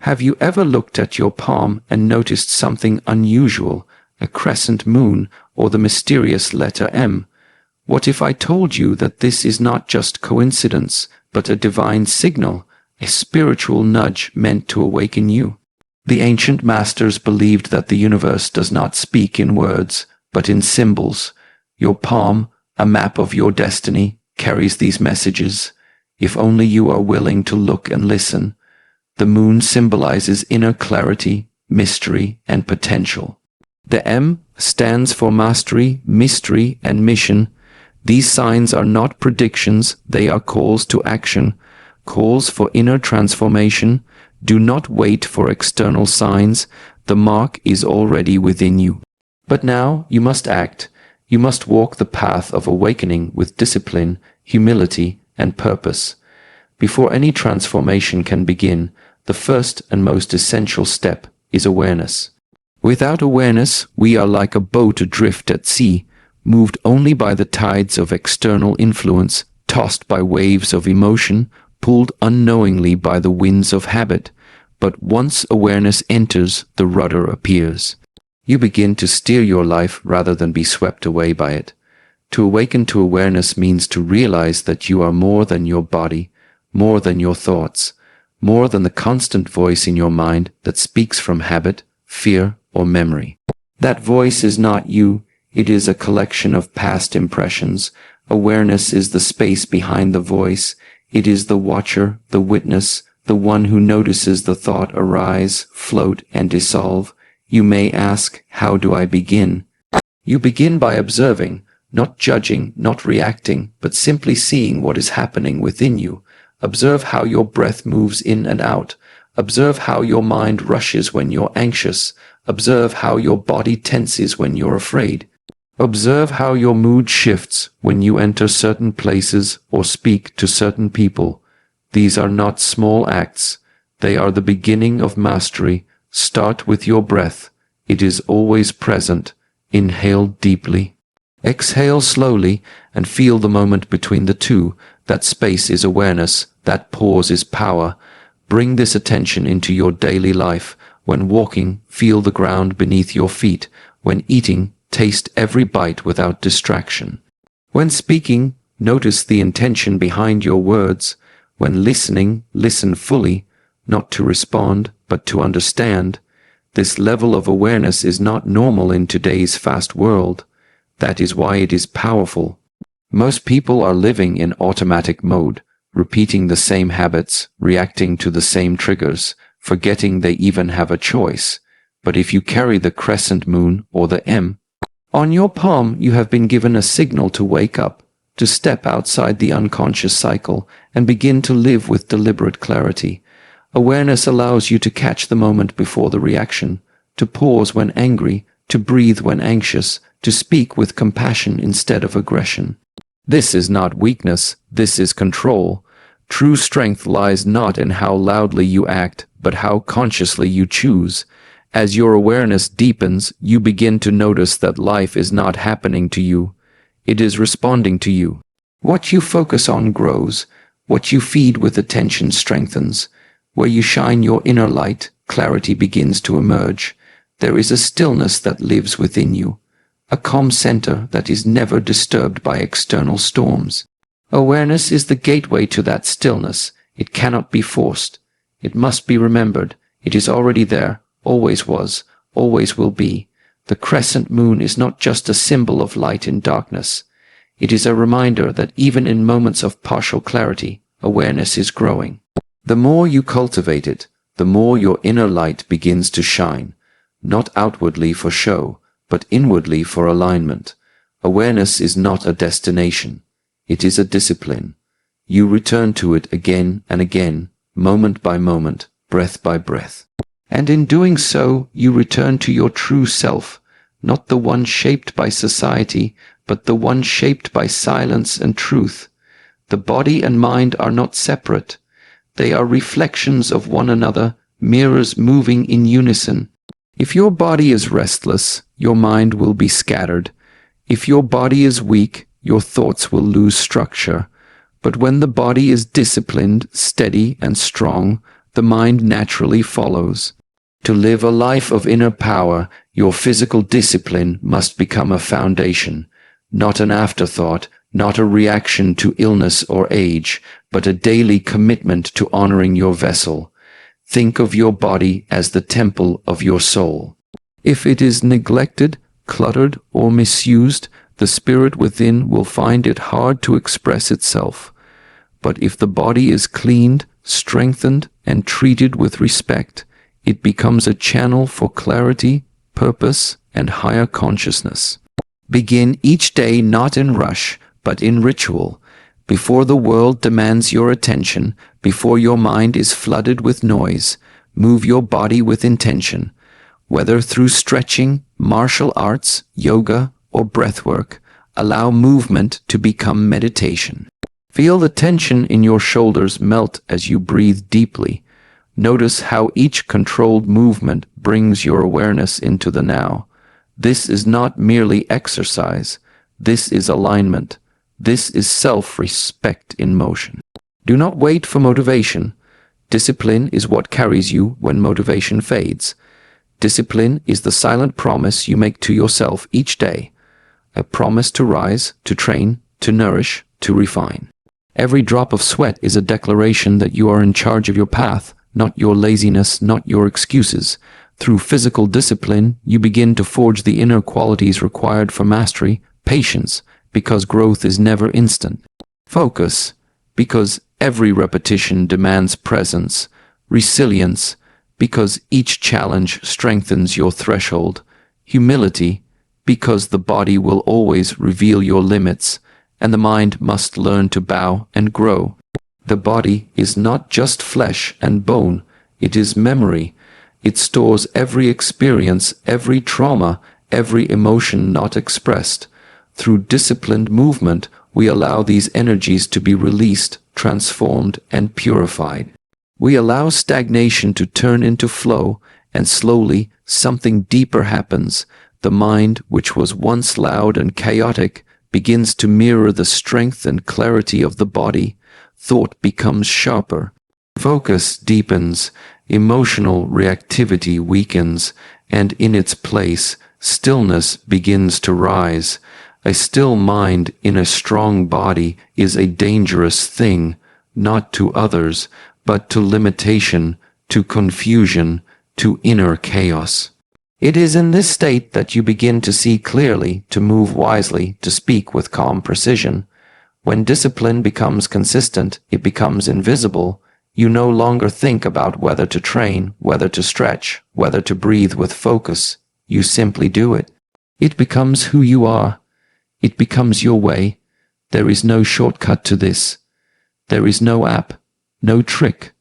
Have you ever looked at your palm and noticed something unusual, a crescent moon or the mysterious letter M? What if I told you that this is not just coincidence, but a divine signal, a spiritual nudge meant to awaken you? The ancient masters believed that the universe does not speak in words, but in symbols. Your palm, a map of your destiny, carries these messages. If only you are willing to look and listen. The moon symbolizes inner clarity, mystery, and potential. The M stands for mastery, mystery, and mission. These signs are not predictions, they are calls to action, calls for inner transformation. Do not wait for external signs. The mark is already within you. But now you must act. You must walk the path of awakening with discipline, humility, and purpose. Before any transformation can begin, the first and most essential step is awareness. Without awareness, we are like a boat adrift at sea, moved only by the tides of external influence, tossed by waves of emotion, pulled unknowingly by the winds of habit. But once awareness enters, the rudder appears. You begin to steer your life rather than be swept away by it. To awaken to awareness means to realize that you are more than your body, more than your thoughts, more than the constant voice in your mind that speaks from habit, fear, or memory. That voice is not you, it is a collection of past impressions. Awareness is the space behind the voice. It is the watcher, the witness, the one who notices the thought arise, float, and dissolve. You may ask, how do I begin? You begin by observing, not judging, not reacting, but simply seeing what is happening within you. Observe how your breath moves in and out. Observe how your mind rushes when you're anxious. Observe how your body tenses when you're afraid. Observe how your mood shifts when you enter certain places or speak to certain people. These are not small acts. They are the beginning of mastery. Start with your breath. It is always present. Inhale deeply. Exhale slowly and feel the moment between the two. That space is awareness. That pause is power. Bring this attention into your daily life. When walking, feel the ground beneath your feet. When eating, taste every bite without distraction. When speaking, notice the intention behind your words. When listening, listen fully, not to respond, but to understand. This level of awareness is not normal in today's fast world. That is why it is powerful. Most people are living in automatic mode, repeating the same habits, reacting to the same triggers, forgetting they even have a choice. But if you carry the crescent moon or the M on your palm, you have been given a signal to wake up, to step outside the unconscious cycle and begin to live with deliberate clarity. Awareness allows you to catch the moment before the reaction, to pause when angry, to breathe when anxious, to speak with compassion instead of aggression. This is not weakness, this is control. True strength lies not in how loudly you act, but how consciously you choose. As your awareness deepens, you begin to notice that life is not happening to you. It is responding to you. What you focus on grows. What you feed with attention strengthens. Where you shine your inner light, clarity begins to emerge. There is a stillness that lives within you, a calm center that is never disturbed by external storms. Awareness is the gateway to that stillness. It cannot be forced. It must be remembered. It is already there, always was, always will be. The crescent moon is not just a symbol of light in darkness. It is a reminder that even in moments of partial clarity, awareness is growing. The more you cultivate it, the more your inner light begins to shine, not outwardly for show, but inwardly for alignment. Awareness is not a destination. It is a discipline. You return to it again and again, moment by moment, breath by breath. And in doing so, you return to your true self, not the one shaped by society, but the one shaped by silence and truth. The body and mind are not separate. They are reflections of one another, mirrors moving in unison. If your body is restless, your mind will be scattered. If your body is weak, your thoughts will lose structure. But when the body is disciplined, steady, and strong, the mind naturally follows. To live a life of inner power, your physical discipline must become a foundation, not an afterthought, not a reaction to illness or age, but a daily commitment to honoring your vessel. Think of your body as the temple of your soul. If it is neglected, cluttered, or misused, the spirit within will find it hard to express itself. But if the body is cleaned, strengthened, and treated with respect, it becomes a channel for clarity, purpose, and higher consciousness. Begin each day not in rush, but in ritual. Before the world demands your attention, before your mind is flooded with noise, move your body with intention. Whether through stretching, martial arts, yoga, or breathwork, allow movement to become meditation. Feel the tension in your shoulders melt as you breathe deeply. Notice how each controlled movement brings your awareness into the now. This is not merely exercise. This is alignment. This is self-respect in motion. Do not wait for motivation. Discipline is what carries you when motivation fades. Discipline is the silent promise you make to yourself each day. A promise to rise, to train, to nourish, to refine. Every drop of sweat is a declaration that you are in charge of your path, not your laziness, not your excuses. Through physical discipline, you begin to forge the inner qualities required for mastery, patience, because growth is never instant. Focus, because every repetition demands presence. Resilience, because each challenge strengthens your threshold. Humility, because the body will always reveal your limits, and the mind must learn to bow and grow. The body is not just flesh and bone, it is memory. It stores every experience, every trauma, every emotion not expressed. Through disciplined movement, we allow these energies to be released, transformed, and purified. We allow stagnation to turn into flow, and slowly something deeper happens. The mind, which was once loud and chaotic, begins to mirror the strength and clarity of the body. Thought becomes sharper. Focus deepens. Emotional reactivity weakens, and in its place, stillness begins to rise. A still mind in a strong body is a dangerous thing, not to others, but to limitation, to confusion, to inner chaos. It is in this state that you begin to see clearly, to move wisely, to speak with calm precision. When discipline becomes consistent, it becomes invisible. You no longer think about whether to train, whether to stretch, whether to breathe with focus. You simply do it. It becomes who you are. It becomes your way. There is no shortcut to this. There is no app, no trick,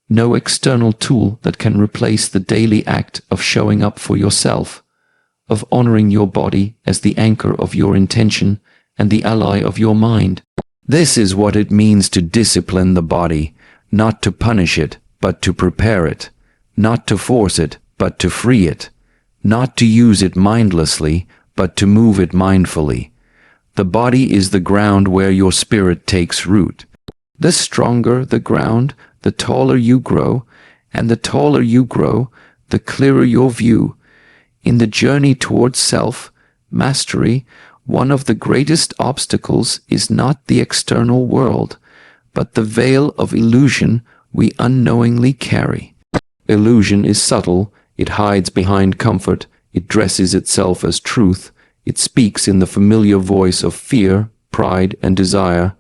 no external tool that can replace the daily act of showing up for yourself, of honoring your body as the anchor of your intention and the ally of your mind. This is what it means to discipline the body, not to punish it, but to prepare it, not to force it, but to free it, not to use it mindlessly, but to move it mindfully. The body is the ground where your spirit takes root. The stronger the ground, the taller you grow, and the taller you grow, the clearer your view. In the journey towards self-mastery, one of the greatest obstacles is not the external world, but the veil of illusion we unknowingly carry. Illusion is subtle, it hides behind comfort, it dresses itself as truth, it speaks in the familiar voice of fear, pride, and desire,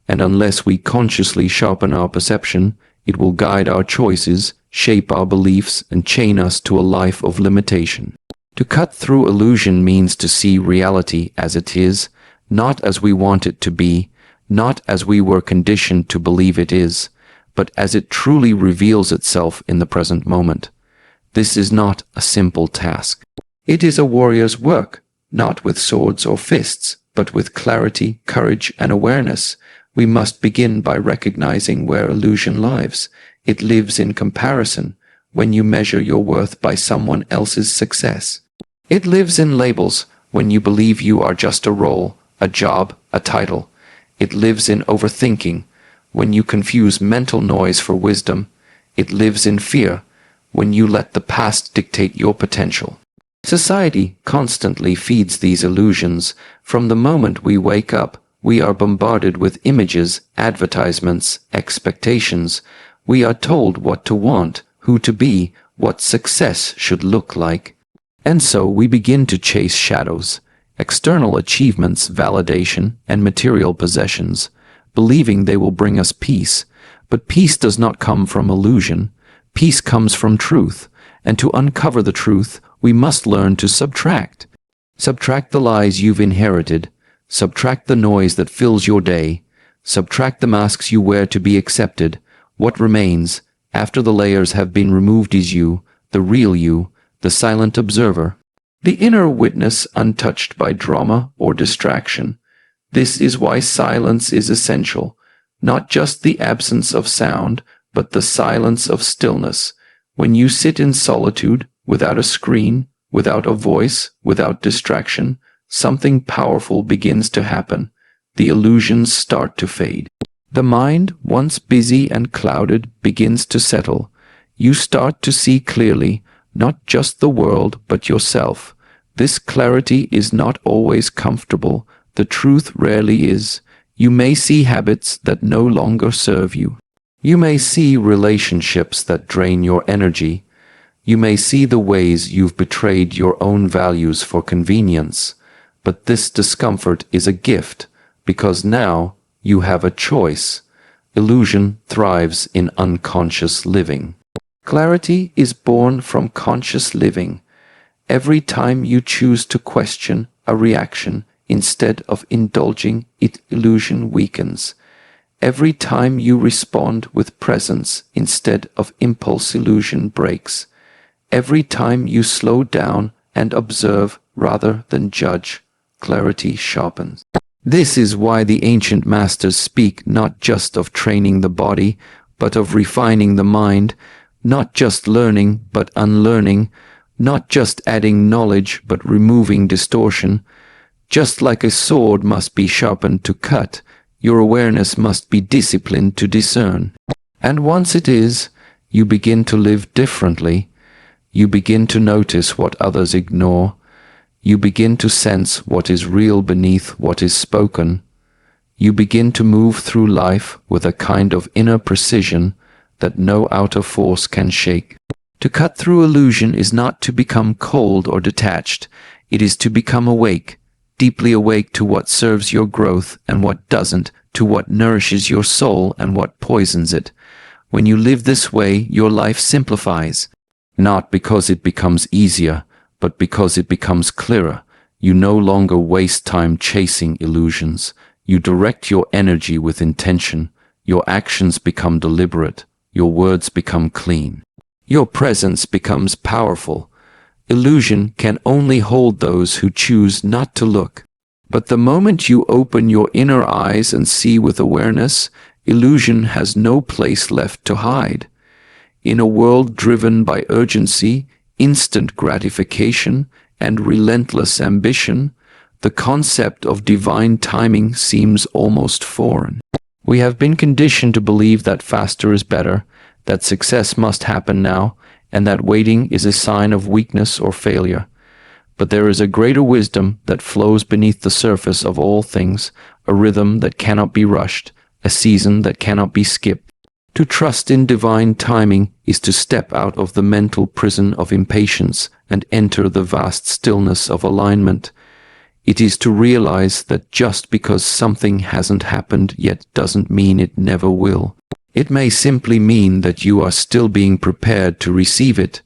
and unless we consciously sharpen our perception, it will guide our choices, shape our beliefs, and chain us to a life of limitation. To cut through illusion means to see reality as it is, not as we want it to be, not as we were conditioned to believe it is, but as it truly reveals itself in the present moment. This is not a simple task. It is a warrior's work, not with swords or fists, but with clarity, courage, and awareness. We must begin by recognizing where illusion lives. It lives in comparison, when you measure your worth by someone else's success. It lives in labels, when you believe you are just a role, a job, a title. It lives in overthinking, when you confuse mental noise for wisdom. It lives in fear when you let the past dictate your potential. Society constantly feeds these illusions. From the moment we wake up, we are bombarded with images, advertisements, expectations. We are told what to want, who to be, what success should look like. And so we begin to chase shadows, external achievements, validation, and material possessions, believing they will bring us peace. But peace does not come from illusion. Peace comes from truth, and to uncover the truth, we must learn to subtract. Subtract the lies you've inherited. Subtract the noise that fills your day. Subtract the masks you wear to be accepted. What remains, after the layers have been removed, is you, the real you, the silent observer, the inner witness untouched by drama or distraction. This is why silence is essential, not just the absence of sound, but the silence of stillness. When you sit in solitude, without a screen, without a voice, without distraction, something powerful begins to happen. The illusions start to fade. The mind, once busy and clouded, begins to settle. You start to see clearly, not just the world, but yourself. This clarity is not always comfortable. The truth rarely is. You may see habits that no longer serve you. You may see relationships that drain your energy. You may see the ways you've betrayed your own values for convenience. But this discomfort is a gift, because now you have a choice. Illusion thrives in unconscious living. Clarity is born from conscious living. Every time you choose to question a reaction instead of indulging it, illusion weakens. Every time you respond with presence instead of impulse, illusion breaks. Every time you slow down and observe rather than judge, clarity sharpens. This is why the ancient masters speak not just of training the body, but of refining the mind, not just learning but unlearning, not just adding knowledge but removing distortion. Just like a sword must be sharpened to cut, your awareness must be disciplined to discern. And once it is, you begin to live differently. You begin to notice what others ignore. You begin to sense what is real beneath what is spoken. You begin to move through life with a kind of inner precision that no outer force can shake. To cut through illusion is not to become cold or detached. It is to become awake, deeply awake to what serves your growth and what doesn't, to what nourishes your soul and what poisons it. When you live this way, your life simplifies, not because it becomes easier, but because it becomes clearer. You no longer waste time chasing illusions. You direct your energy with intention. Your actions become deliberate. Your words become clean. Your presence becomes powerful. Illusion can only hold those who choose not to look. But the moment you open your inner eyes and see with awareness, illusion has no place left to hide. In a world driven by urgency, instant gratification, and relentless ambition, the concept of divine timing seems almost foreign. We have been conditioned to believe that faster is better, that success must happen now, and that waiting is a sign of weakness or failure. But there is a greater wisdom that flows beneath the surface of all things, a rhythm that cannot be rushed, a season that cannot be skipped. To trust in divine timing is to step out of the mental prison of impatience and enter the vast stillness of alignment. It is to realize that just because something hasn't happened yet doesn't mean it never will. It may simply mean that you are still being prepared to receive it.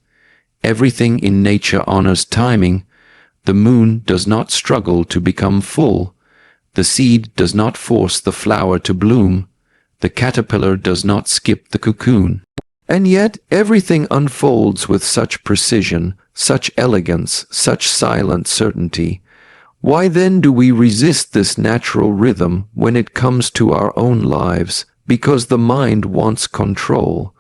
Everything in nature honors timing. The moon does not struggle to become full. The seed does not force the flower to bloom. The caterpillar does not skip the cocoon. And yet everything unfolds with such precision, such elegance, such silent certainty. Why then do we resist this natural rhythm when it comes to our own lives? Because the mind wants control.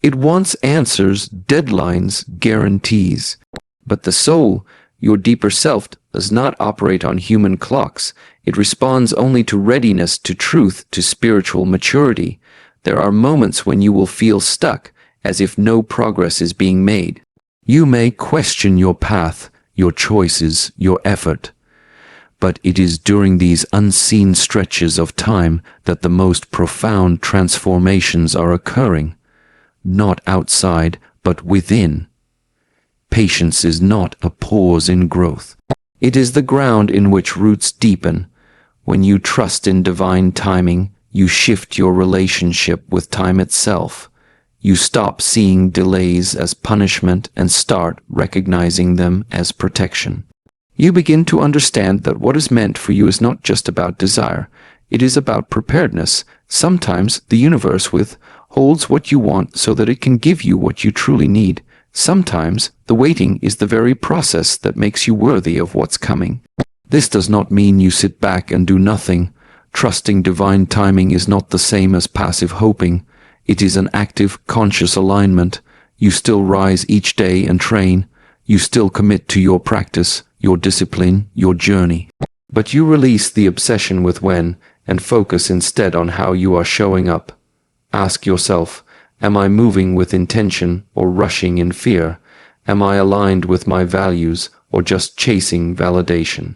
It wants answers, deadlines, guarantees. But the soul, your deeper self, does not operate on human clocks. It responds only to readiness, to truth, to spiritual maturity. There are moments when you will feel stuck, as if no progress is being made. You may question your path, your choices, your effort. But it is during these unseen stretches of time that the most profound transformations are occurring, not outside, but within. Patience is not a pause in growth. It is the ground in which roots deepen. When you trust in divine timing, you shift your relationship with time itself. You stop seeing delays as punishment and start recognizing them as protection. You begin to understand that what is meant for you is not just about desire. It is about preparedness. Sometimes the universe withholds what you want so that it can give you what you truly need. Sometimes the waiting is the very process that makes you worthy of what's coming. This does not mean you sit back and do nothing. Trusting divine timing is not the same as passive hoping. It is an active, conscious alignment. You still rise each day and train. You still commit to your practice, your discipline, your journey. But you release the obsession with when and focus instead on how you are showing up. Ask yourself, am I moving with intention or rushing in fear? Am I aligned with my values or just chasing validation?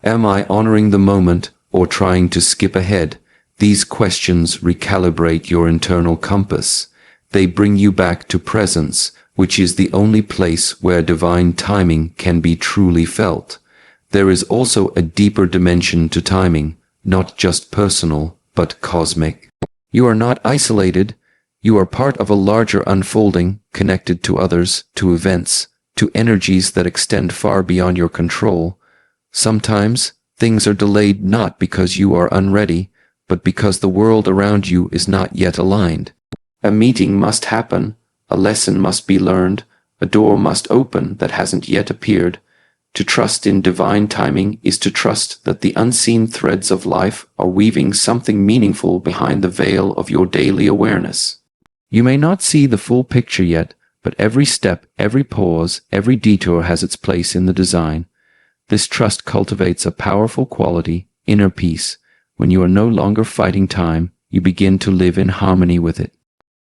Am I honoring the moment or trying to skip ahead? These questions recalibrate your internal compass. They bring you back to presence, which is the only place where divine timing can be truly felt. There is also a deeper dimension to timing, not just personal, but cosmic. You are not isolated. You are part of a larger unfolding, connected to others, to events, to energies that extend far beyond your control. Sometimes, things are delayed not because you are unready, but because the world around you is not yet aligned. A meeting must happen, a lesson must be learned, a door must open that hasn't yet appeared. To trust in divine timing is to trust that the unseen threads of life are weaving something meaningful behind the veil of your daily awareness. You may not see the full picture yet, but every step, every pause, every detour has its place in the design. This trust cultivates a powerful quality, inner peace. When you are no longer fighting time, you begin to live in harmony with it.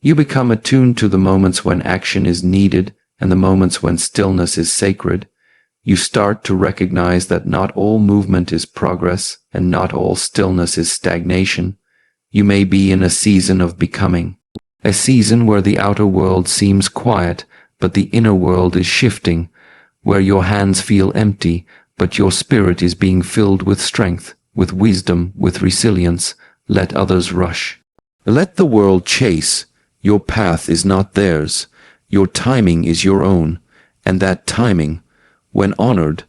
You become attuned to the moments when action is needed and the moments when stillness is sacred. You start to recognize that not all movement is progress and not all stillness is stagnation. You may be in a season of becoming, a season where the outer world seems quiet, but the inner world is shifting, where your hands feel empty, but your spirit is being filled with strength, with wisdom, with resilience. Let others rush. Let the world chase. Your path is not theirs. Your timing is your own, and that timing, when honored,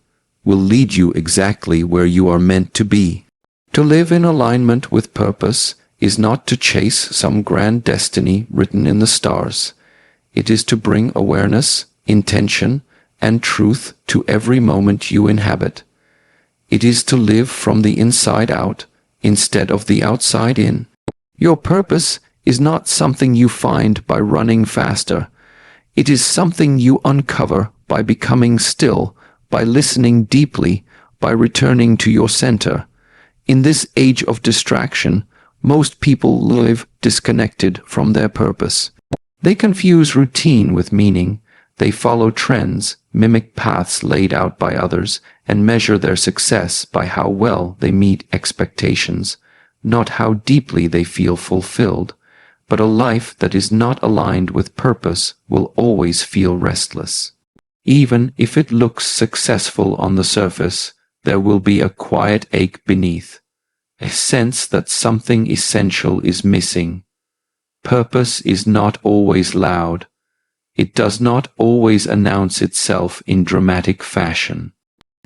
will lead you exactly where you are meant to be. To live in alignment with purpose is not to chase some grand destiny written in the stars. It is to bring awareness, intention, and truth to every moment you inhabit. It is to live from the inside out instead of the outside in. Your purpose is not something you find by running faster. It is something you uncover by becoming still, by listening deeply, by returning to your center. In this age of distraction, most people live disconnected from their purpose. They confuse routine with meaning. They follow trends, mimic paths laid out by others, and measure their success by how well they meet expectations, not how deeply they feel fulfilled. But a life that is not aligned with purpose will always feel restless. Even if it looks successful on the surface, there will be a quiet ache beneath, a sense that something essential is missing. Purpose is not always loud. It does not always announce itself in dramatic fashion.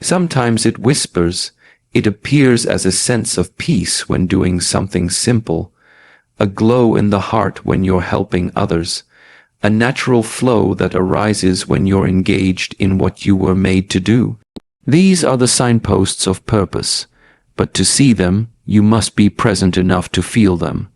Sometimes it whispers. It appears as a sense of peace when doing something simple, a glow in the heart when you're helping others, a natural flow that arises when you're engaged in what you were made to do. These are the signposts of purpose, but to see them, you must be present enough to feel them.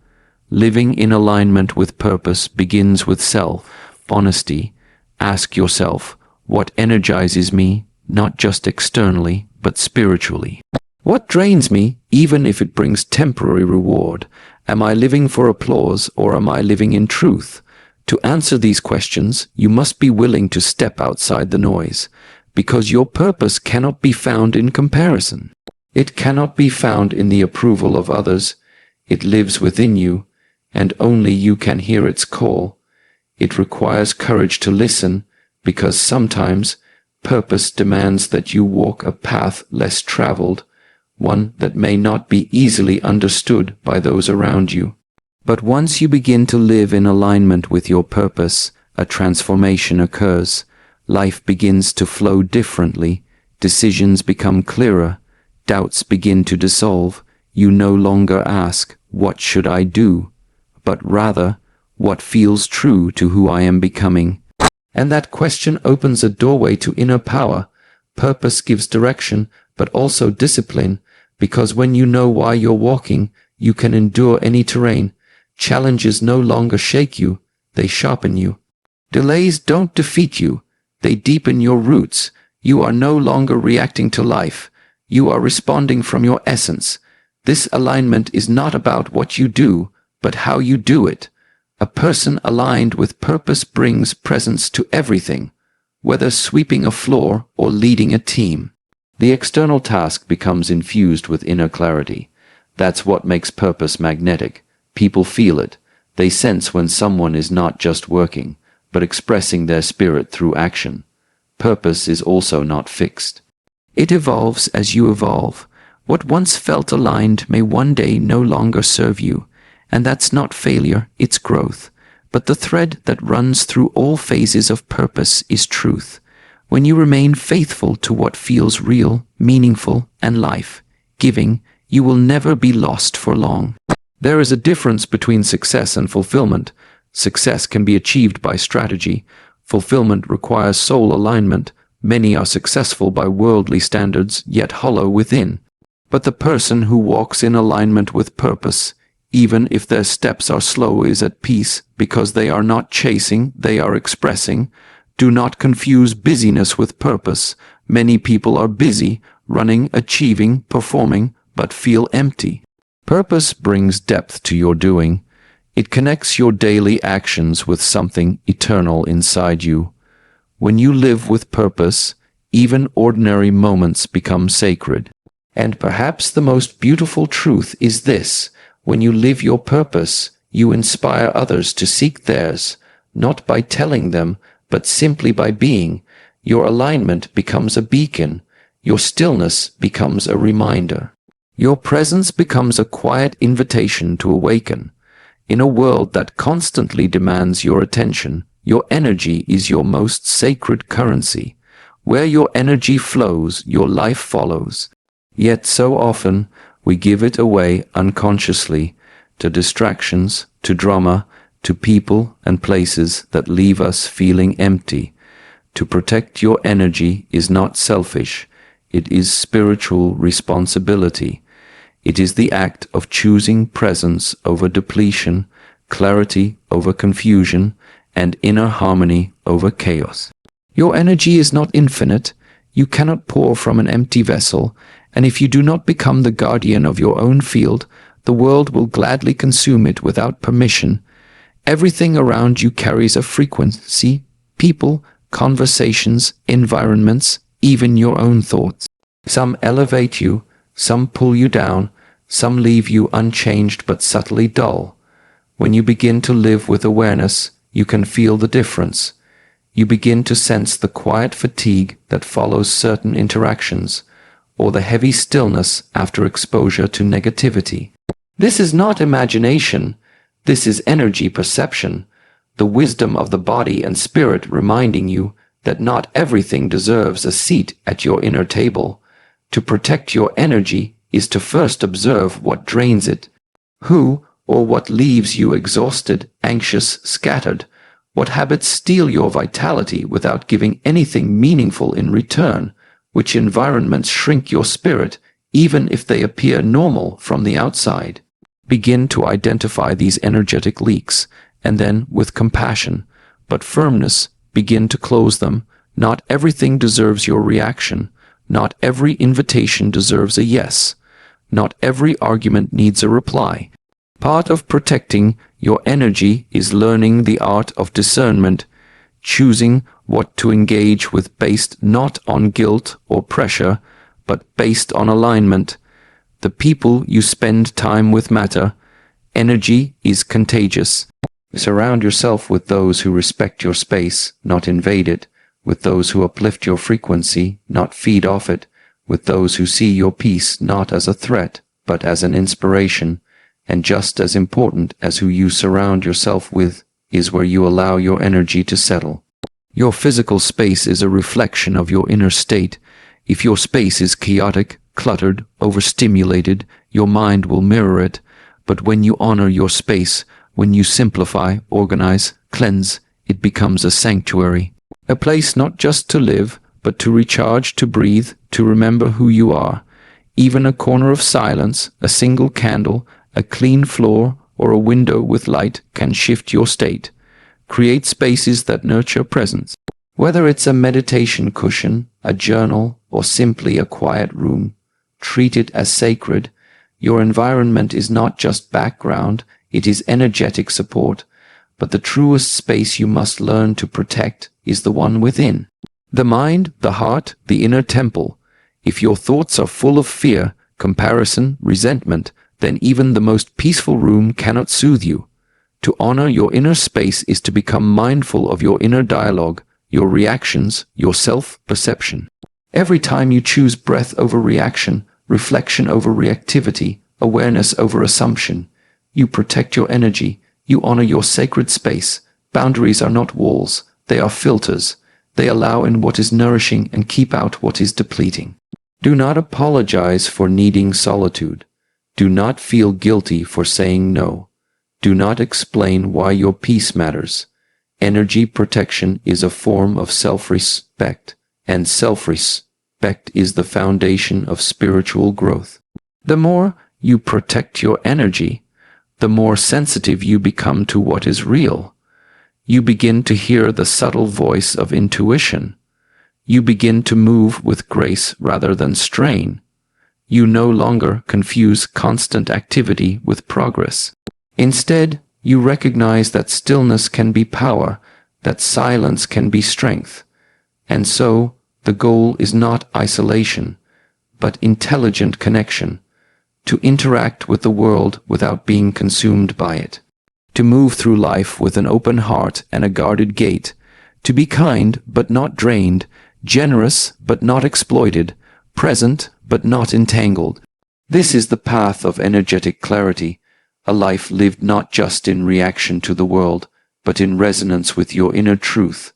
Living in alignment with purpose begins with self-honesty. Ask yourself, what energizes me, not just externally, but spiritually? What drains me, even if it brings temporary reward? Am I living for applause, or am I living in truth? To answer these questions, you must be willing to step outside the noise, because your purpose cannot be found in comparison. It cannot be found in the approval of others. It lives within you, and only you can hear its call. It requires courage to listen, because sometimes purpose demands that you walk a path less traveled, one that may not be easily understood by those around you. But once you begin to live in alignment with your purpose, a transformation occurs. Life begins to flow differently, decisions become clearer, doubts begin to dissolve. You no longer ask, "What should I do?" but rather, "What feels true to who I am becoming?" And that question opens a doorway to inner power. Purpose gives direction, but also discipline, because when you know why you're walking, you can endure any terrain. Challenges no longer shake you, they sharpen you. Delays don't defeat you, they deepen your roots. You are no longer reacting to life, you are responding from your essence. This alignment is not about what you do, but how you do it. A person aligned with purpose brings presence to everything, whether sweeping a floor or leading a team. The external task becomes infused with inner clarity. That's what makes purpose magnetic. People feel it. They sense when someone is not just working, but expressing their spirit through action. Purpose is also not fixed. It evolves as you evolve. What once felt aligned may one day no longer serve you, and that's not failure, it's growth. But the thread that runs through all phases of purpose is truth. When you remain faithful to what feels real, meaningful, and life-giving, you will never be lost for long. There is a difference between success and fulfillment. Success can be achieved by strategy. Fulfillment requires soul alignment. Many are successful by worldly standards, yet hollow within. But the person who walks in alignment with purpose, even if their steps are slow, is at peace, because they are not chasing, they are expressing. Do not confuse busyness with purpose. Many people are busy, running, achieving, performing, but feel empty. Purpose brings depth to your doing. It connects your daily actions with something eternal inside you. When you live with purpose, even ordinary moments become sacred. And perhaps the most beautiful truth is this: when you live your purpose, you inspire others to seek theirs, not by telling them, but simply by being. Your alignment becomes a beacon. Your stillness becomes a reminder. Your presence becomes a quiet invitation to awaken. In a world that constantly demands your attention, your energy is your most sacred currency. Where your energy flows, your life follows. Yet so often, we give it away unconsciously, to distractions, to drama, to people and places that leave us feeling empty. To protect your energy is not selfish, it is spiritual responsibility. It is the act of choosing presence over depletion, clarity over confusion, and inner harmony over chaos. Your energy is not infinite. You cannot pour from an empty vessel, and if you do not become the guardian of your own field, the world will gladly consume it without permission. Everything around you carries a frequency: people, conversations, environments, even your own thoughts. Some elevate you, some pull you down, some leave you unchanged but subtly dull. When you begin to live with awareness, you can feel the difference. You begin to sense the quiet fatigue that follows certain interactions, or the heavy stillness after exposure to negativity. This is not imagination. This is energy perception, the wisdom of the body and spirit reminding you that not everything deserves a seat at your inner table. To protect your energy is to first observe what drains it. Who or what leaves you exhausted, anxious, scattered? What habits steal your vitality without giving anything meaningful in return? Which environments shrink your spirit, even if they appear normal from the outside? Begin to identify these energetic leaks, and then, with compassion, but firmness, begin to close them. Not everything deserves your reaction. Not every invitation deserves a yes. Not every argument needs a reply. Part of protecting Your energy is learning the art of discernment, choosing what to engage with based not on guilt or pressure, but based on alignment. The people you spend time with matter. Energy is contagious. Surround yourself with those who respect your space, not invade it, with those who uplift your frequency, not feed off it, with those who see your peace not as a threat, but as an inspiration. And just as important as who you surround yourself with is where you allow your energy to settle. Your physical space is a reflection of your inner state. If your space is chaotic, cluttered, overstimulated, your mind will mirror it. But when you honor your space, when you simplify, organize, cleanse, it becomes a sanctuary. A place not just to live, but to recharge, to breathe, to remember who you are. Even a corner of silence, a single candle, a clean floor, or a window with light can shift your state. Create spaces that nurture presence. Whether it's a meditation cushion, a journal, or simply a quiet room, treat it as sacred. Your environment is not just background, it is energetic support. But the truest space you must learn to protect is the one within. The mind, the heart, the inner temple. If your thoughts are full of fear, comparison, resentment, then even the most peaceful room cannot soothe you. To honor your inner space is to become mindful of your inner dialogue, your reactions, your self-perception. Every time you choose breath over reaction, reflection over reactivity, awareness over assumption, you protect your energy, you honor your sacred space. Boundaries are not walls, they are filters. They allow in what is nourishing and keep out what is depleting. Do not apologize for needing solitude. Do not feel guilty for saying no. Do not explain why your peace matters. Energy protection is a form of self-respect, and self-respect is the foundation of spiritual growth. The more you protect your energy, the more sensitive you become to what is real. You begin to hear the subtle voice of intuition. You begin to move with grace rather than strain. You no longer confuse constant activity with progress. Instead, you recognize that stillness can be power, that silence can be strength. And so, the goal is not isolation, but intelligent connection, to interact with the world without being consumed by it, to move through life with an open heart and a guarded gate, to be kind but not drained, generous but not exploited, present but not entangled. This is the path of energetic clarity, a life lived not just in reaction to the world, but in resonance with your inner truth.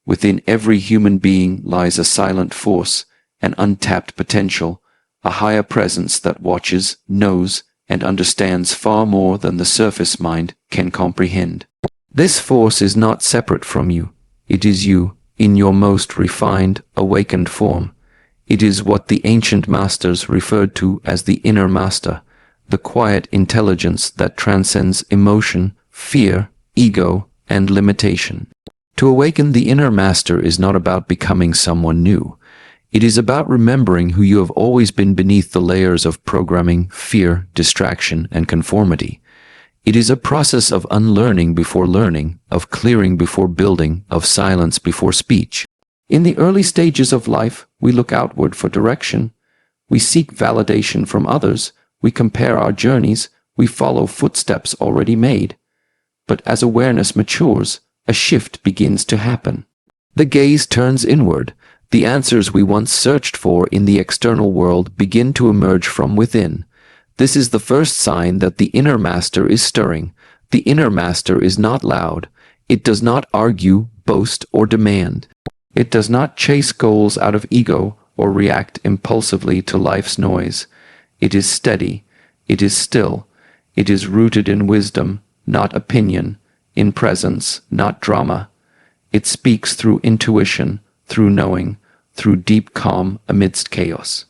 Within every human being lies a silent force, an untapped potential, a higher presence that watches, knows, and understands far more than the surface mind can comprehend. This force is not separate from you. It is you, in your most refined, awakened form. It is what the ancient masters referred to as the inner master, the quiet intelligence that transcends emotion, fear, ego, and limitation. To awaken the inner master is not about becoming someone new. It is about remembering who you have always been beneath the layers of programming, fear, distraction, and conformity. It is a process of unlearning before learning, of clearing before building, of silence before speech. In the early stages of life, we look outward for direction. We seek validation from others. We compare our journeys. We follow footsteps already made. But as awareness matures, a shift begins to happen. The gaze turns inward. The answers we once searched for in the external world begin to emerge from within. This is the first sign that the inner master is stirring. The inner master is not loud. It does not argue, boast, or demand. It does not chase goals out of ego or react impulsively to life's noise. It is steady. It is still. It is rooted in wisdom, not opinion, in presence, not drama. It speaks through intuition, through knowing, through deep calm amidst chaos.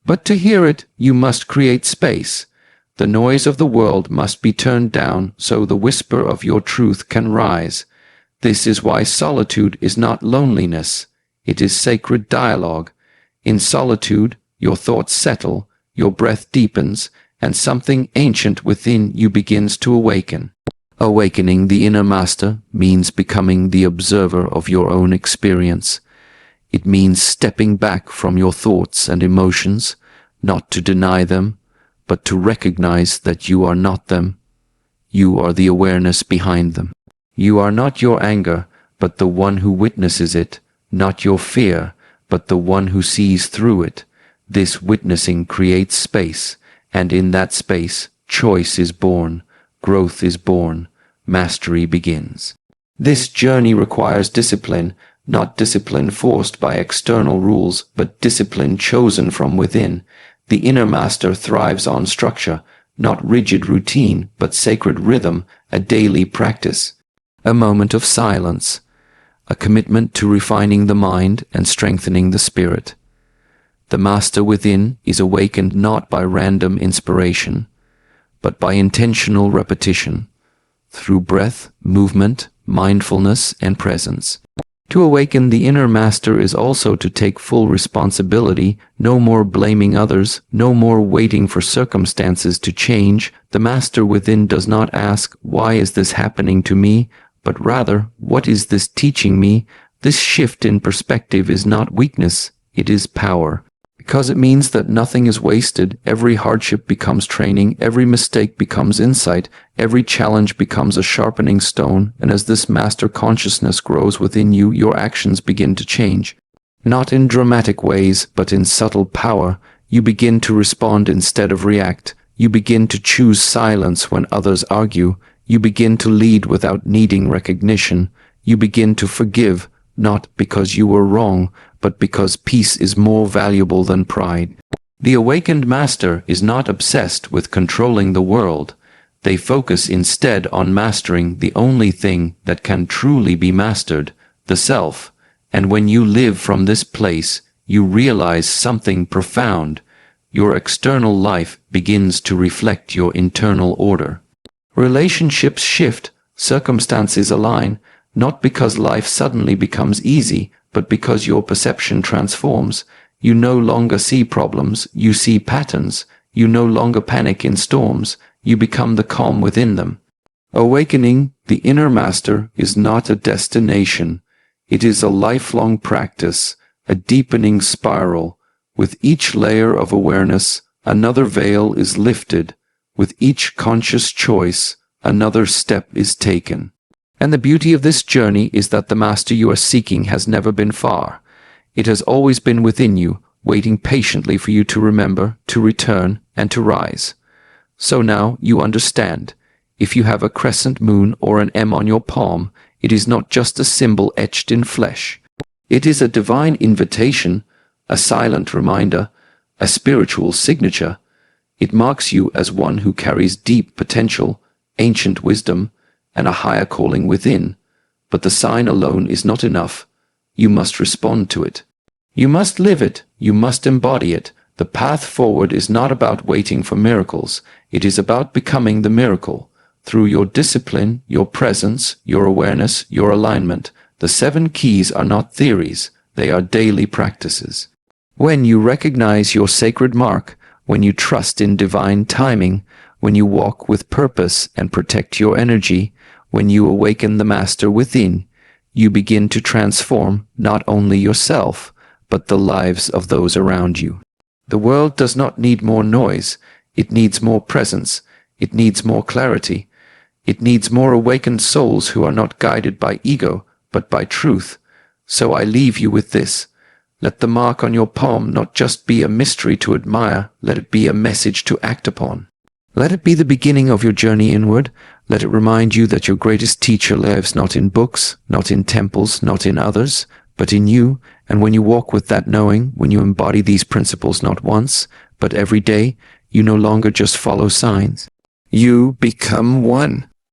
But to hear it, you must create space. The noise of the world must be turned down so the whisper of your truth can rise. This is why solitude is not loneliness. It is sacred dialogue. In solitude, your thoughts settle, your breath deepens, and something ancient within you begins to awaken. Awakening the inner master means becoming the observer of your own experience. It means stepping back from your thoughts and emotions, not to deny them, but to recognize that you are not them. You are the awareness behind them. You are not your anger, but the one who witnesses it, not your fear, but the one who sees through it. This witnessing creates space, and in that space, choice is born, growth is born, mastery begins. This journey requires discipline, not discipline forced by external rules, but discipline chosen from within. The inner master thrives on structure, not rigid routine, but sacred rhythm, a daily practice. A moment of silence, a commitment to refining the mind and strengthening the spirit. The master within is awakened not by random inspiration, but by intentional repetition, through breath, movement, mindfulness, and presence. To awaken the inner master is also to take full responsibility, no more blaming others, no more waiting for circumstances to change. The master within does not ask, "Why is this happening to me?" but rather, "What is this teaching me?" This shift in perspective is not weakness, it is power. Because it means that nothing is wasted, every hardship becomes training, every mistake becomes insight, every challenge becomes a sharpening stone, and as this master consciousness grows within you, your actions begin to change. Not in dramatic ways, but in subtle power. You begin to respond instead of react. You begin to choose silence when others argue. You begin to lead without needing recognition. You begin to forgive, not because you were wrong, but because peace is more valuable than pride. The awakened master is not obsessed with controlling the world. They focus instead on mastering the only thing that can truly be mastered, the self. And when you live from this place, you realize something profound. Your external life begins to reflect your internal order. Relationships shift, circumstances align, not because life suddenly becomes easy, but because your perception transforms. You no longer see problems, you see patterns. You no longer panic in storms, you become the calm within them. Awakening the inner master is not a destination. It is a lifelong practice, a deepening spiral. With each layer of awareness, another veil is lifted. With each conscious choice, another step is taken. And the beauty of this journey is that the master you are seeking has never been far. It has always been within you, waiting patiently for you to remember, to return, and to rise. So now you understand. If you have a crescent moon or an M on your palm, it is not just a symbol etched in flesh. It is a divine invitation, a silent reminder, a spiritual signature. It marks you as one who carries deep potential, ancient wisdom, and a higher calling within. But the sign alone is not enough. You must respond to it. You must live it. You must embody it. The path forward is not about waiting for miracles. It is about becoming the miracle. Through your discipline, your presence, your awareness, your alignment. The 7 keys are not theories. They are daily practices. When you recognize your sacred mark, when you trust in divine timing, when you walk with purpose and protect your energy, when you awaken the master within, you begin to transform not only yourself, but the lives of those around you. The world does not need more noise. It needs more presence. It needs more clarity. It needs more awakened souls who are not guided by ego, but by truth. So I leave you with this. Let the mark on your palm not just be a mystery to admire, let it be a message to act upon. Let it be the beginning of your journey inward. Let it remind you that your greatest teacher lives not in books, not in temples, not in others, but in you. And when you walk with that knowing, when you embody these principles not once, but every day, you no longer just follow signs. You become one.